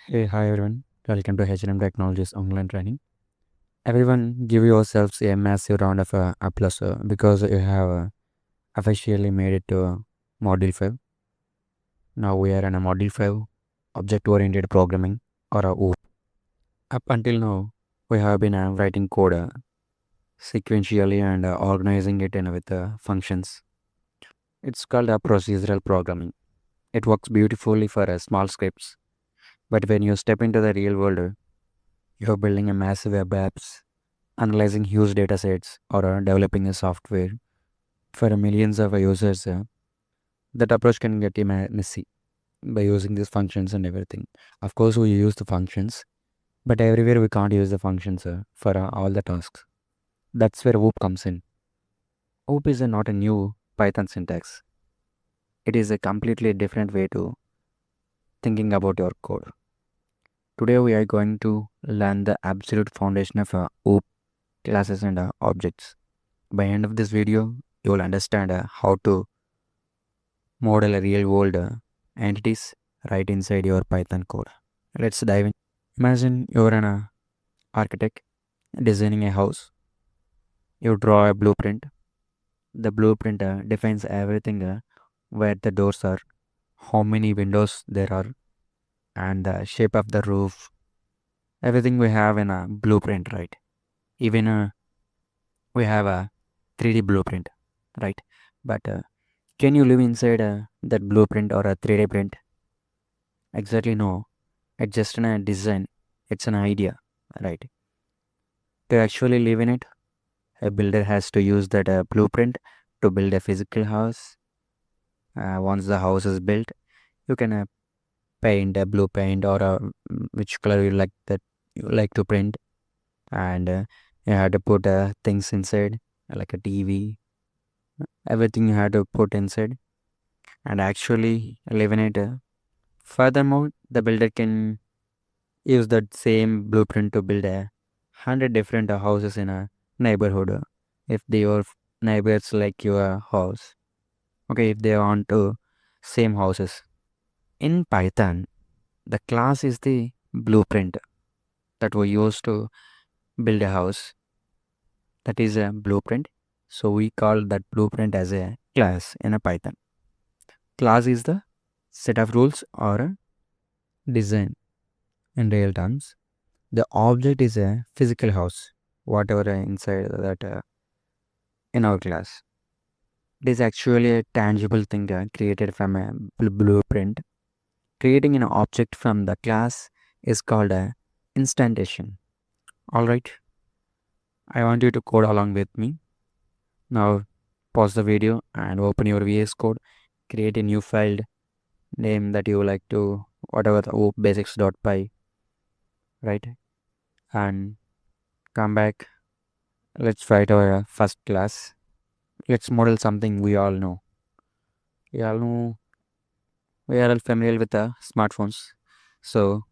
Hey, hi everyone. Welcome to H&M Technologies online training. Everyone, give yourselves a massive round of applause because you have officially made it to Module 5. Now we are in a Module 5, Object-Oriented Programming or OOP. Up until now, we have been writing code sequentially and organizing it in with functions. It's called procedural programming. It works beautifully for small scripts, but when you step into the real world, you're building a massive web apps analyzing huge data sets or developing a software for millions of users, that approach can get messy by using these functions and everything. Of course, we use the functions, but everywhere we can't use the functions for all the tasks. That's where OOP comes in. OOP is not a new Python syntax. It is a completely different way to thinking about your code. Today we are going to learn the absolute foundation of OOP classes and objects. By end of this video, you will understand how to model a real world entities right inside your Python code. Let's dive in. Imagine you're an architect designing a house. You draw a blueprint. The blueprint defines everything, where the doors are, how many windows there are, and the shape of the roof. Everything we have in a blueprint, right? Even we have a 3D blueprint, right? But can you live inside that blueprint or a 3D print? Exactly, no. It's just a design. It's an idea, right? To actually live in it, a builder has to use that blueprint to build a physical house. Once the house is built, you can paint a blue paint or which color you like that you like to print, and you have to put things inside like a TV. Everything you have to put inside and actually live in it. Furthermore, the builder can use that same blueprint to build 100 different houses in a neighborhood, if your neighbors like your house. Okay, if they want to same houses. In Python, the class is the blueprint that we use to build a house. That is a blueprint. So we call that blueprint as a class in a Python. Class is the set of rules or a design in real terms. The object is a physical house, whatever inside that in our class. It is actually a tangible thing created from a blueprint. Creating an object from the class is called a instantiation. Alright, I want you to code along with me. Now pause the video and open your VS Code. Create a new file name that you like to, whatever the basics.py, right? And come back. Let's write our first class. Let's model something we all know. We all know we are all familiar with the smartphones. So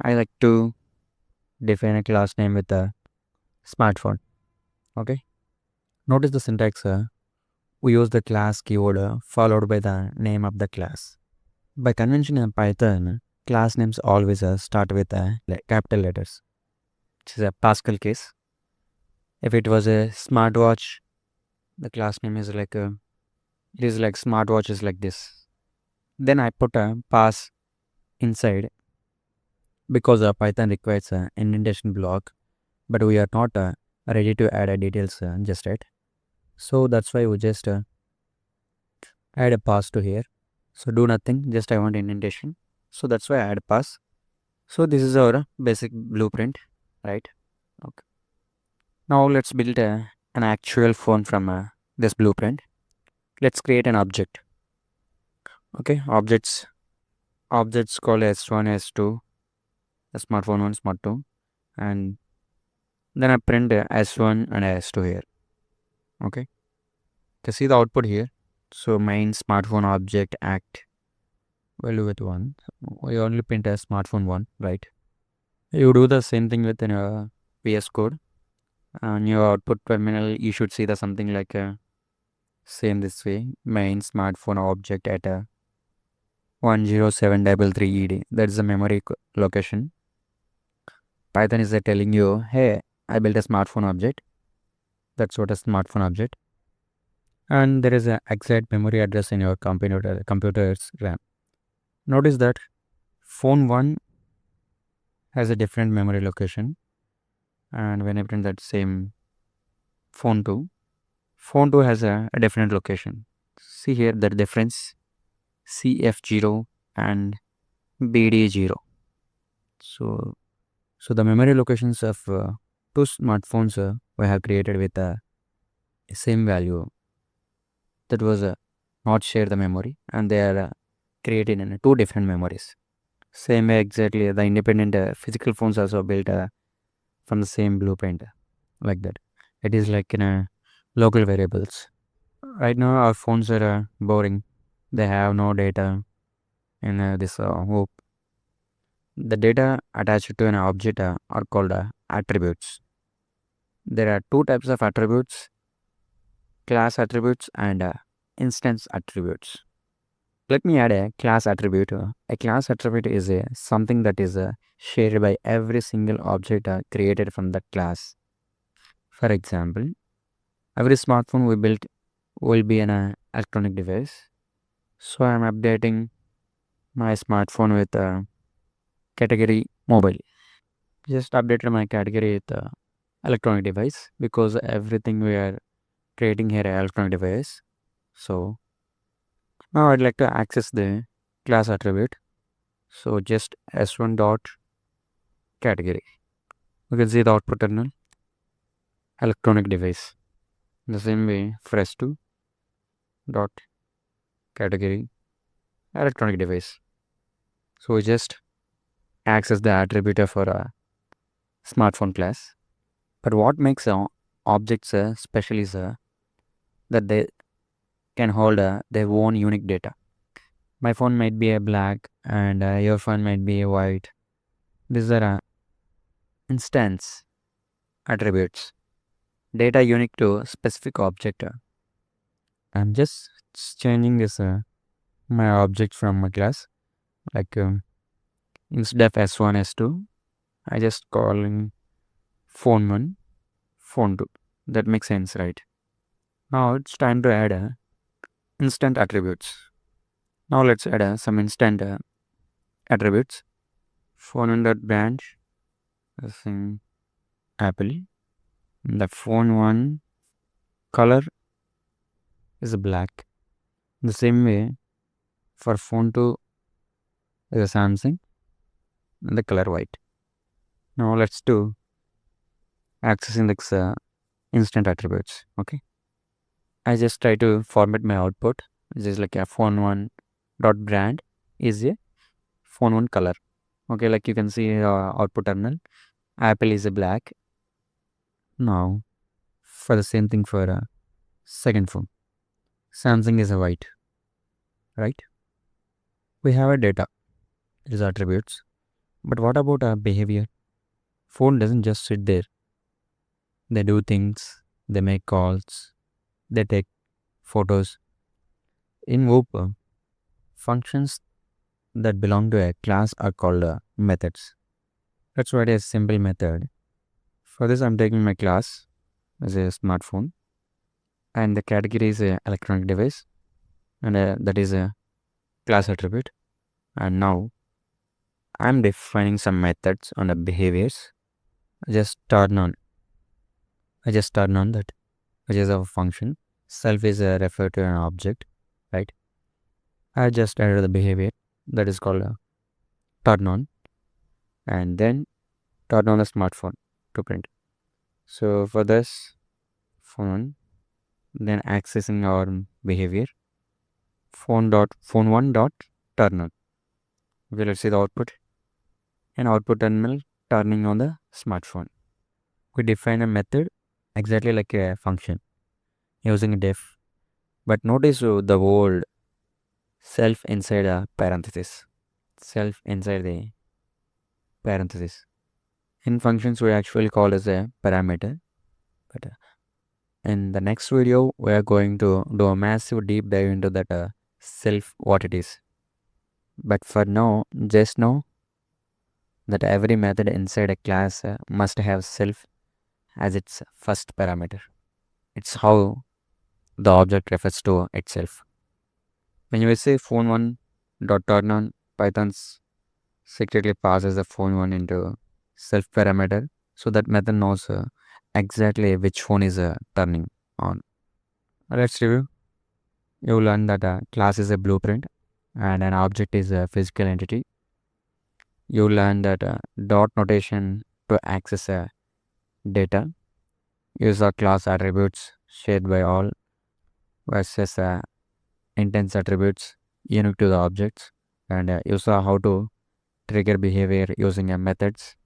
I like to define a class name with a smartphone. Okay. Notice the syntax. We use the class keyword followed by the name of the class. By convention in Python, class names always start with capital letters, which is a Pascal case. If it was a smartwatch, the class name is like it is like smartwatch is like this. Then I put a pass inside because Python requires an indentation block, but we are not ready to add details just yet. So that's why we just add a pass to here. So do nothing, just I want indentation. So that's why I add pass. So this is our basic blueprint, right? Okay. Now let's build an actual phone from this blueprint. Let's create an object. Okay, objects called S1, S2, the smartphone one, smart 2, and then I print S1 and S2 here. Okay, to see the output here. So main smartphone object act value with 1. We only print a smartphone 1, right? You do the same thing with VS Code. On your output terminal, you should see the something like same this way. Main smartphone object at 10733ED. That's the memory location. Python is telling you, hey, I built a smartphone object. That's what a smartphone object. And there is an exact memory address in your computer's RAM. Notice that phone 1 has a different memory location. And when I print that same phone 2 has a different location. See here the difference, CF0 and BD0. So, so the memory locations of two smartphones we have created with the same value, that was not share the memory, and they are created in two different memories. Same way exactly, the independent physical phones also built from the same blueprint, like that. It is like in a local variables. Right now our phones are boring. They have no data in this hoop. The data attached to an object are called attributes. There are two types of attributes: class attributes and instance attributes. Let me add a class attribute. A class attribute is something that is shared by every single object created from that class. For example, every smartphone we built will be an electronic device. So I am updating my smartphone with category mobile. Just updated my category with electronic device, because everything we are creating here electronic device. So now I'd like to access the class attribute. So just s1 dot category. You can see the output terminal electronic device. The same way for s2 dot category electronic device. So we just access the attribute of our smartphone class. But what makes objects special is that they can hold their own unique data. My phone might be a black and your phone might be a white. These are instance attributes, data unique to specific object. I'm just changing this my object from my class, like instead of s1 s2 I just calling phone 1 phone 2. That makes sense, right? Now it's time to add instant attributes. Now let's add some instant attributes. Phone 1 dot branch, in Apple. The phone 1 color is black. The same way for phone 2 is a Samsung, and the color white. Now let's do accessing this instant attributes. Okay, I just try to format my output, which is like a phone 1 dot brand is a phone 1 color. Okay, like you can see output terminal, Apple is a black. Now for the same thing for second phone, Samsung is a white, right? We have a data, it is attributes. But what about behavior? Phone doesn't just sit there. They do things, they make calls, they take photos. In Whoop, functions that belong to a class are called methods. Let's write a simple method. For this, I'm taking my class as a smartphone, and the category is a electronic device, and that is a class attribute. And now I'm defining some methods on the behaviors. Just turn on. I just turn on that, which is a function. Self is referred to an object, right? I just added the behavior that is called turn on, and then turn on the smartphone to print. So for this phone, then accessing our behavior, phone 1 dot turn on. Okay, let's see the output. An output terminal turning on the smartphone. We define a method exactly like a function using def, but notice the word self inside a parenthesis. Self inside the parenthesis. In functions, we actually call as a parameter. But in the next video, we are going to do a massive deep dive into that self, what it is. But for now, just know that every method inside a class must have self as its first parameter. It's how the object refers to itself. When you say phone1 dot turn on, Python's secretly passes the phone1 into self parameter so that method knows exactly which phone is turning on. Let's review. You learn that a class is a blueprint and an object is a physical entity. You learn that dot notation to access data. Use of class attributes shared by all versus instance attributes unique to the objects. And you saw how to trigger behavior using methods.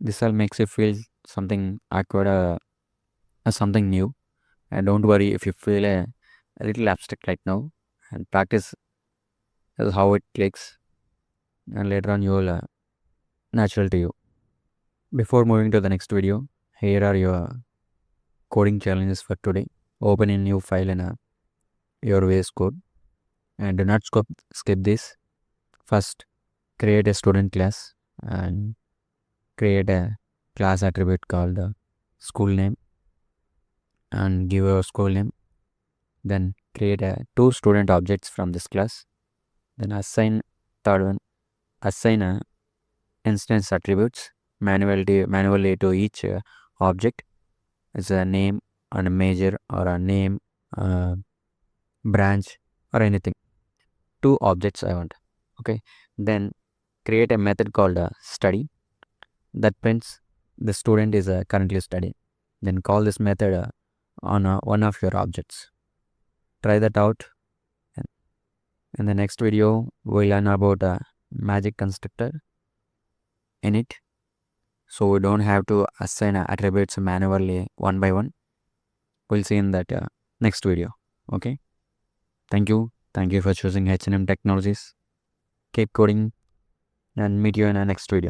This all makes you feel something awkward or something new. And don't worry if you feel a little abstract right now. And practice is how it clicks. And later on, you will natural to you. Before moving to the next video, here are your coding challenges for today. Open a new file in your VS Code and do not skip this. First, create a student class and create a class attribute called school name and give your school name. Then create two student objects from this class. Then assign third one, assign instance attributes manually to each object. It's a name and a major or a name, branch or anything. Two objects I want. Okay. Then create a method called study that prints the student is currently studying. Then call this method on one of your objects. Try that out. And in the next video, we'll learn about a magic constructor in it. So we don't have to assign attributes manually one by one. We'll see in that next video. Okay. Thank you. Thank you for choosing H&M Technologies. Keep coding and meet you in the next video.